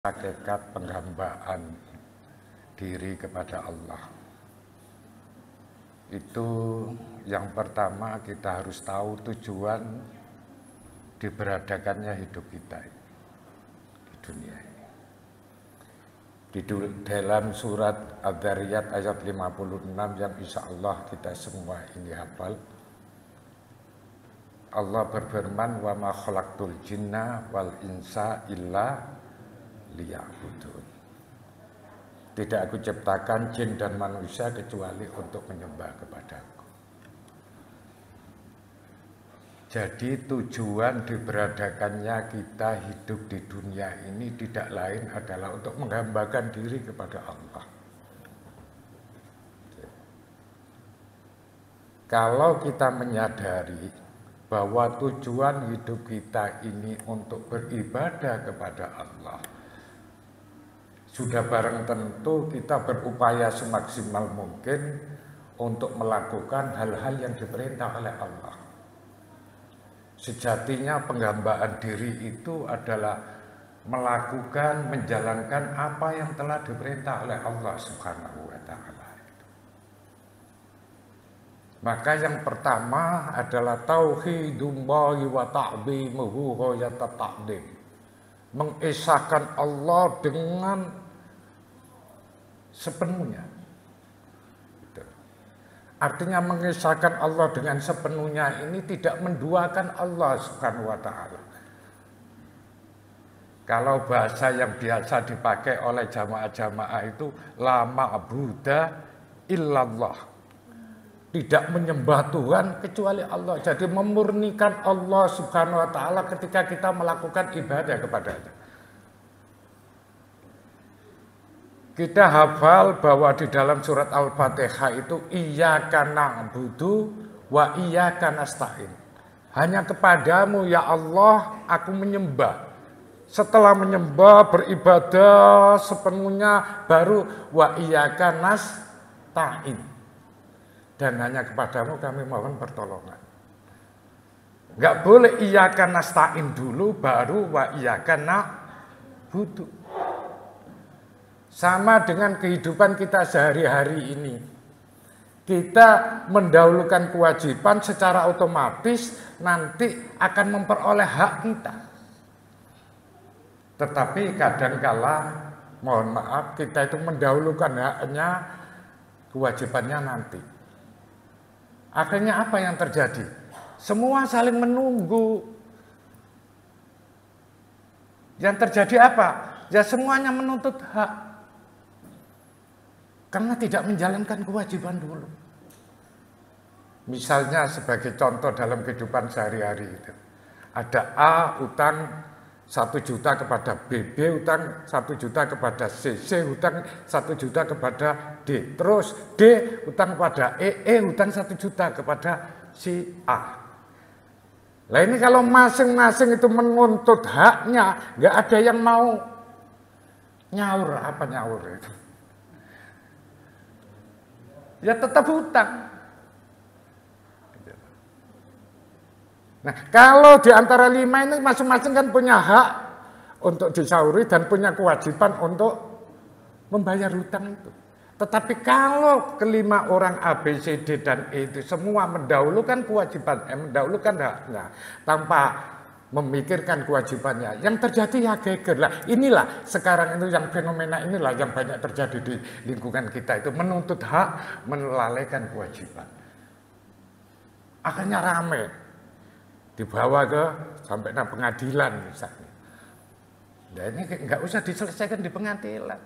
Hakikat penghambaan diri kepada Allah itu yang pertama kita harus tahu tujuan diberadakannya hidup kita di dunia ini. Di dalam surat Ad-Dzariyat ayat 56 yang insya Allah kita semua ini hafal, Allah berfirman, wa ma khalaqtul jinna wal insa illa liya'budun. Tidak aku ciptakan jin dan manusia kecuali untuk menyembah kepadaku. Jadi tujuan diberadakannya kita hidup di dunia ini tidak lain adalah untuk menghambakan diri kepada Allah. Kalau kita menyadari bahwa tujuan hidup kita ini untuk beribadah kepada Allah, sudah barang tentu kita berupaya semaksimal mungkin untuk melakukan hal-hal yang diperintah oleh Allah. Sejatinya penghambaan diri itu adalah melakukan, menjalankan apa yang telah diperintah oleh Allah Subhanahu wa Ta'ala. Maka yang pertama adalah tauhidullahi wa ta'zimuhu ghayata ta'zim. Mengesahkan Allah dengan sepenuhnya. Artinya mengesahkan Allah dengan sepenuhnya ini tidak menduakan Allah Subhanahu wa Ta'ala. Kalau bahasa yang biasa dipakai oleh jamaah-jamaah itu la ma'buda illallah. Tidak menyembah Tuhan kecuali Allah. Jadi memurnikan Allah Subhanahu wa Ta'ala ketika kita melakukan ibadah kepadanya. Kita hafal bahwa di dalam surat Al-Fatihah itu iyyaka na'budu wa iyyaka nasta'in. Hanya kepadamu ya Allah aku menyembah. Setelah menyembah beribadah sepenuhnya baru wa iyyaka nasta'in. Dan hanya kepadamu kami mohon pertolongan. Enggak boleh iyyaka nasta'in dulu baru wa iyyaka na'budu. Sama dengan kehidupan kita sehari-hari ini. Kita mendahulukan kewajiban secara otomatis nanti akan memperoleh hak kita. Tetapi kadangkala mohon maaf kita itu mendahulukan haknya, kewajibannya nanti. Akhirnya apa yang terjadi? Semua saling menunggu. Yang terjadi apa? Ya semuanya menuntut hak. Karena tidak menjalankan kewajiban dulu. Misalnya sebagai contoh dalam kehidupan sehari-hari itu. Ada A utang 1 juta kepada B, B utang 1 juta kepada C, C utang 1 juta kepada D. Terus D utang kepada E utang 1 juta kepada si A. Nah ini kalau masing-masing itu menuntut haknya, nggak ada yang mau nyaur. Apa nyaur itu? Ya tetap hutang. Nah, kalau di antara 5 ini masing-masing kan punya hak untuk disauri dan punya kewajiban untuk membayar hutang itu. Tetapi kalau kelima orang A, B, C, D, dan E itu semua mendahulukan kewajiban, mendahulukan haknya tanpa memikirkan kewajibannya, yang terjadi ya geger. Lah inilah sekarang itu yang fenomena inilah yang banyak terjadi di lingkungan kita itu menuntut hak, melalaikan kewajiban. Akhirnya rame dibawa ke sampai ke pengadilan misalnya. Nah ini nggak usah diselesaikan di pengadilan.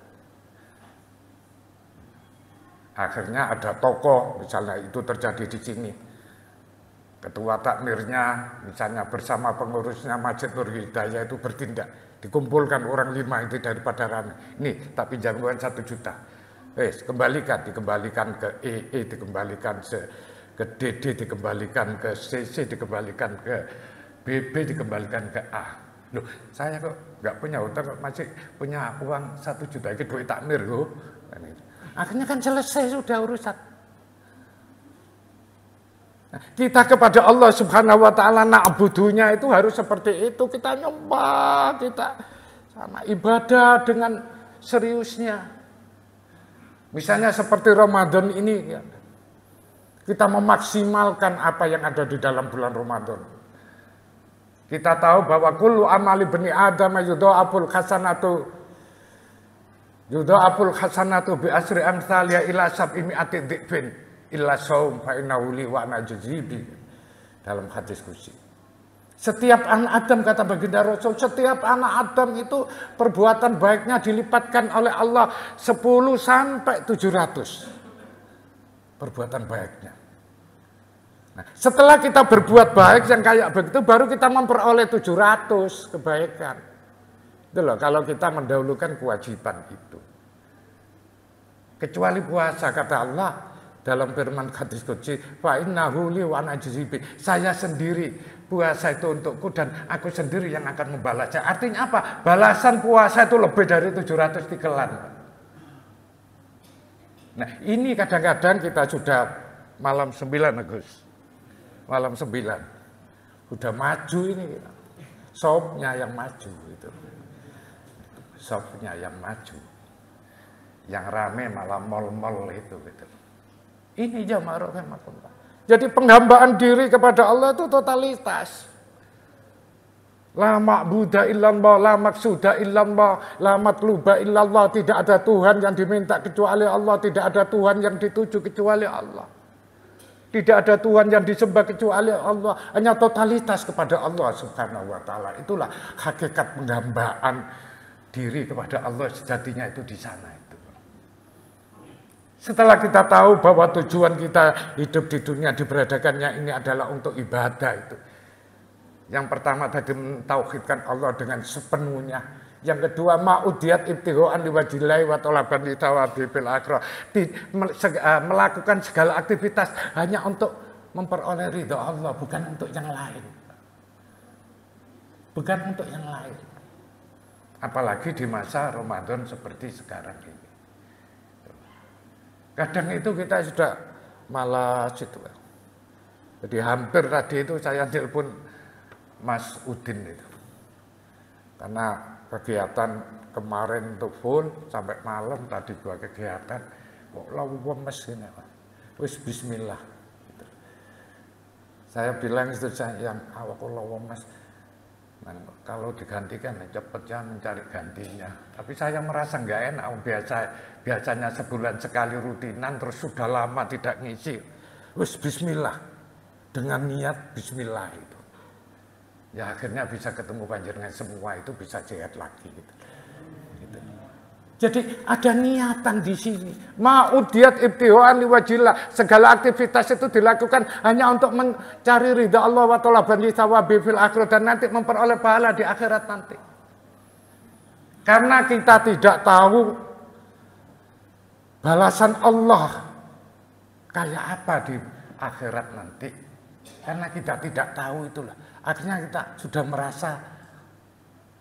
Akhirnya ada tokoh misalnya itu terjadi di sini. Ketua takmirnya misalnya bersama pengurusnya Masjid Nur Hidayah itu bertindak. Dikumpulkan orang 5 itu daripada rame. Nih tak pinjamkan 1 juta. Dikembalikan ke E dikembalikan ke DD, dikembalikan ke CC, dikembalikan ke BB, dikembalikan ke A. Loh saya kok nggak punya hutang, kok masih punya uang 1 juta. Itu duit takmir loh. Akhirnya kan selesai sudah urusan. Kita kepada Allah Subhanahu wa Ta'ala na'budunya itu harus seperti itu. Kita nyembah, kita Sama ibadah dengan seriusnya. Misalnya seperti Ramadan ini, ya, kita memaksimalkan apa yang ada di dalam bulan Ramadan. Kita tahu bahwa kullu amali bani Adam yudha'aful hasanatu bi asri amsalya ila sab'i mi'ati dhifin illa shaum fa innahu li wa ana jazibi. Dalam hadis qudsi. Setiap anak Adam, kata baginda Rasul, setiap anak Adam itu perbuatan baiknya dilipatkan oleh Allah 10 sampai 700 perbuatan baiknya. Nah, setelah kita berbuat baik yang kayak begitu, baru kita memperoleh 700 kebaikan. Itu loh, kalau kita mendahulukan kewajiban itu. Kecuali puasa, kata Allah dalam firman hadis qudsi, fa innahu li wa ana jazibi. Saya sendiri, puasa itu untukku dan aku sendiri yang akan membalasnya. Artinya apa? Balasan puasa itu lebih dari 700 tikelan. Nah, ini kadang-kadang kita sudah malam 9 Agus. Malam 9. Udah maju ini. Shopnya yang maju itu. Shopnya yang maju. Yang rame malah mall-mall itu gitu. Ini jamaah rahmatullah. Jadi penghambaan diri kepada Allah itu totalitas. La ma'buda illallah, la maksuda illallah, la matluba illallah. Tidak ada Tuhan yang diminta kecuali Allah. Tidak ada Tuhan yang dituju kecuali Allah. Tidak ada Tuhan yang disembah kecuali Allah. Hanya totalitas kepada Allah subhanahu wa ta'ala. Itulah hakikat penghambaan diri kepada Allah sejatinya itu di sana itu. Setelah kita tahu bahwa tujuan kita hidup di dunia diberadakannya ini adalah untuk ibadah itu. Yang pertama tadi mentauhidkan Allah dengan sepenuhnya. Yang kedua ma'udiyat ibtigho'an liwajillahi wa talaban li thawabi fil akhirah. Melakukan segala aktivitas hanya untuk memperoleh ridha Allah, bukan untuk yang lain. Bukan untuk yang lain. Apalagi di masa Ramadan seperti sekarang ini. Kadang itu kita sudah malas itu. Jadi hampir tadi itu saya telepon Mas Udin itu. Karena kegiatan kemarin itu full sampai malam, tadi 2 kegiatan kok lemes ini, wis bismillah gitu. Saya bilang itu yang awak lemes, kalau digantikan cepatnya mencari gantinya. Tapi saya merasa nggak enak, biasanya sebulan sekali rutinan terus sudah lama tidak ngisi, wis bismillah dengan niat bismillah itu. Ya akhirnya bisa ketemu panjenengan semua itu bisa sehat lagi gitu. Gitu. Jadi ada niatan di sini. Ma'udiyat ibtigho'an liwajillah. Segala aktivitas itu dilakukan hanya untuk mencari ridha Allah wa talaban li thawabi fil akhirah dan nanti memperoleh pahala di akhirat nanti. Karena kita tidak tahu balasan Allah kayak apa di akhirat nanti. Karena kita tidak tahu itulah. Akhirnya kita sudah merasa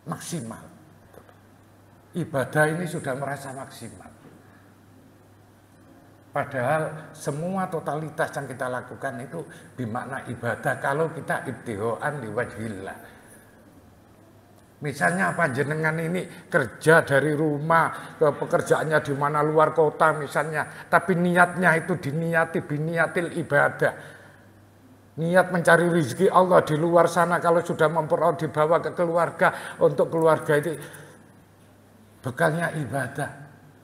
maksimal. Ibadah ini sudah merasa maksimal. Padahal semua totalitas yang kita lakukan itu bermakna ibadah kalau kita ibtigho'an liwajhillah. Misalnya panjenengan ini kerja dari rumah ke pekerjaannya di mana luar kota misalnya, tapi niatnya itu diniati biniatil ibadah. Niat mencari rezeki Allah di luar sana, kalau sudah memperoleh dibawa ke keluarga, untuk keluarga itu bekalnya ibadah.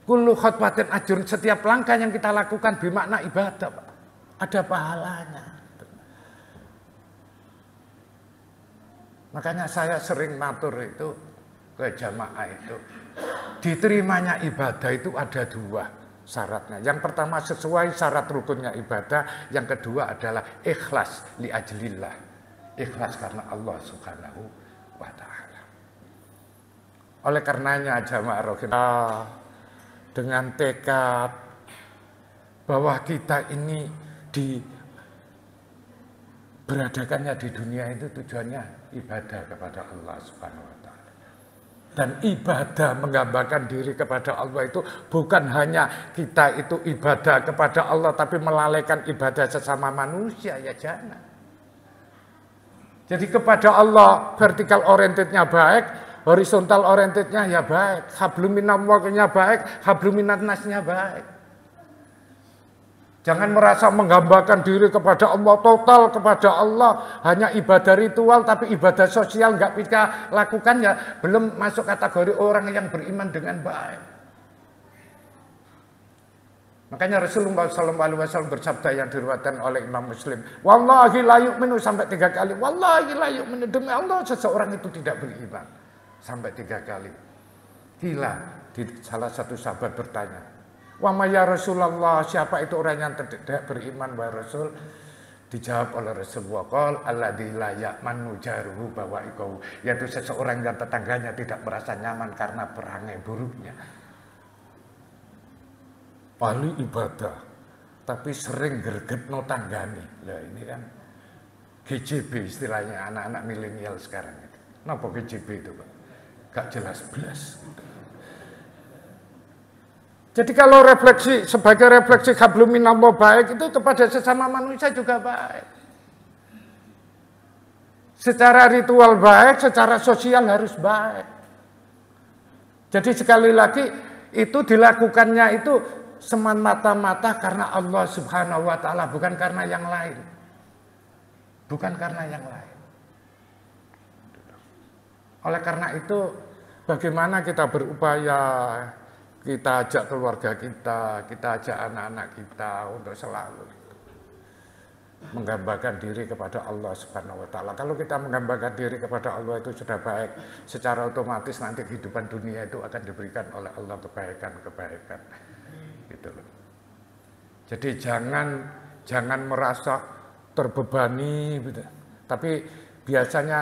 Kullu khutbatin ajrun, setiap langkah yang kita lakukan bermakna ibadah, Pak. Ada pahalanya. Makanya saya sering matur itu ke jamaah itu, diterimanya ibadah itu ada 2 syaratnya. Yang pertama sesuai syarat rukunnya ibadah, yang kedua adalah ikhlas li ajlillah. Ikhlas karena Allah Subhanahu wa taala. Oleh karenanya jamaah rahimah, dengan tekad bahwa kita ini beradakannya di dunia itu tujuannya ibadah kepada Allah Subhanahu wa taala. Dan ibadah menggambarkan diri kepada Allah itu bukan hanya kita itu ibadah kepada Allah, tapi melalaikan ibadah sesama manusia, ya jangan. Jadi kepada Allah vertikal orientednya baik, horizontal orientednya ya baik, hablum minallahnya baik, hablum minannasnya baik. Jangan merasa menggambarkan diri kepada Allah, total kepada Allah, hanya ibadah ritual tapi ibadah sosial nggak bisa lakukan, ya belum masuk kategori orang yang beriman dengan baik. Makanya Rasulullah SAW bersabda yang diriwayatkan oleh Imam Muslim, wallahi la yu'minu, sampai 3 kali, wallahi la yu'minu, demi Allah seseorang itu tidak beriman, sampai 3 kali. Gila, salah satu sahabat bertanya, wa ma ya Rasulullah, siapa itu orang yang tidak beriman wahai Rasul? Dijawab oleh Rasulullah, qol alladzi la ya'manu jaruhu bawa'iqahu, yaitu seseorang yang tetangganya tidak merasa nyaman karena perangai buruknya. Paling ibadah, tapi sering gregetno tanggane. Lah ini kan GJB istilahnya anak-anak milenial sekarang itu. Napa GJB itu, Pak? Gak jelas belas. Jadi kalau refleksi, sebagai refleksi hablum minallah baik itu kepada sesama manusia juga baik. Secara ritual baik, secara sosial harus baik. Jadi sekali lagi itu dilakukannya itu semata-mata karena Allah Subhanahu wa Ta'ala, bukan karena yang lain. Bukan karena yang lain. Oleh karena itu, bagaimana kita berupaya, kita ajak keluarga kita ajak anak-anak kita untuk selalu menggambarkan diri kepada Allah Subhanahu wa Ta'ala. Kalau kita menggambarkan diri kepada Allah itu sudah baik, secara otomatis nanti kehidupan dunia itu akan diberikan oleh Allah kebaikan-kebaikan. Gitu loh. Jadi jangan merasa terbebani, gitu. Tapi biasanya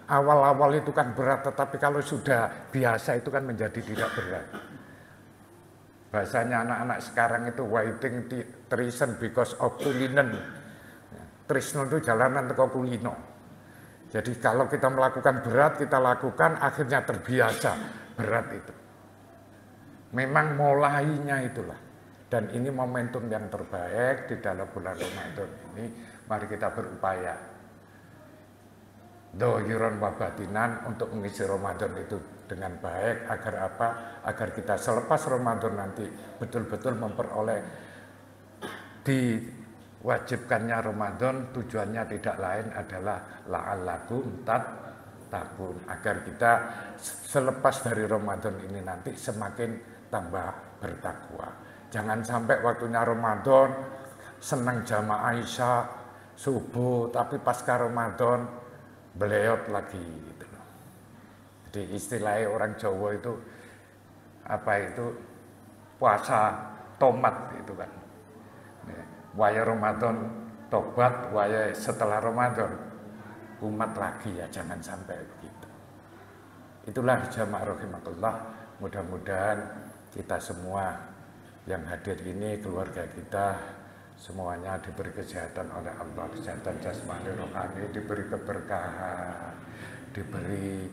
awal-awal itu kan berat, tetapi kalau sudah biasa itu kan menjadi tidak berat. Bahasanya anak-anak sekarang itu waiting treason because of kulinen. Trisno itu jalanan ke kulino. Jadi kalau kita melakukan berat, kita lakukan akhirnya terbiasa berat itu. Memang mulainya itulah. Dan ini momentum yang terbaik di dalam bulan Ramadan ini. Mari kita berupaya dohiron wa batinan untuk mengisi Ramadan itu dengan baik. Agar apa? Agar kita selepas Ramadan nanti betul-betul memperoleh diwajibkannya Ramadan. Tujuannya tidak lain adalah la'allakum tattaqun, agar kita selepas dari Ramadan ini nanti semakin tambah bertakwa. Jangan sampai waktunya Ramadan senang jamaah Isya subuh, tapi pasca Ramadan beleot lagi gitu loh. Jadi istilahnya orang Jawa itu apa itu puasa tomat itu kan. Waya Ramadan tobat, waya setelah Ramadan umat lagi, ya jangan sampai begitu. Itulah jamaah rahimakumullah, mudah-mudahan kita semua yang hadir ini, keluarga kita semuanya diberi kesehatan oleh Allah, kesehatan jasmani rohani, diberi keberkahan, diberi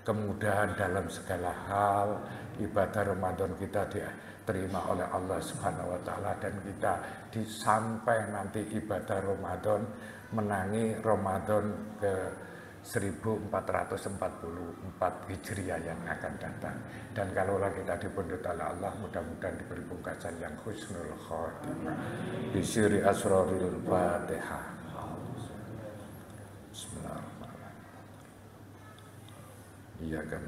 kemudahan dalam segala hal, ibadah Ramadan kita diterima oleh Allah Subhanahu wa Ta'ala, dan kita sampai nanti ibadah Ramadan menangi Ramadan ke 1444 Hijriah yang akan datang. Dan kalaulah kita dipundhut oleh Allah, mudah-mudahan diberi pungkasan yang husnul khotimah bisiri asraril Fatihah. Bismillahirrahmanirrahim. Iya kan,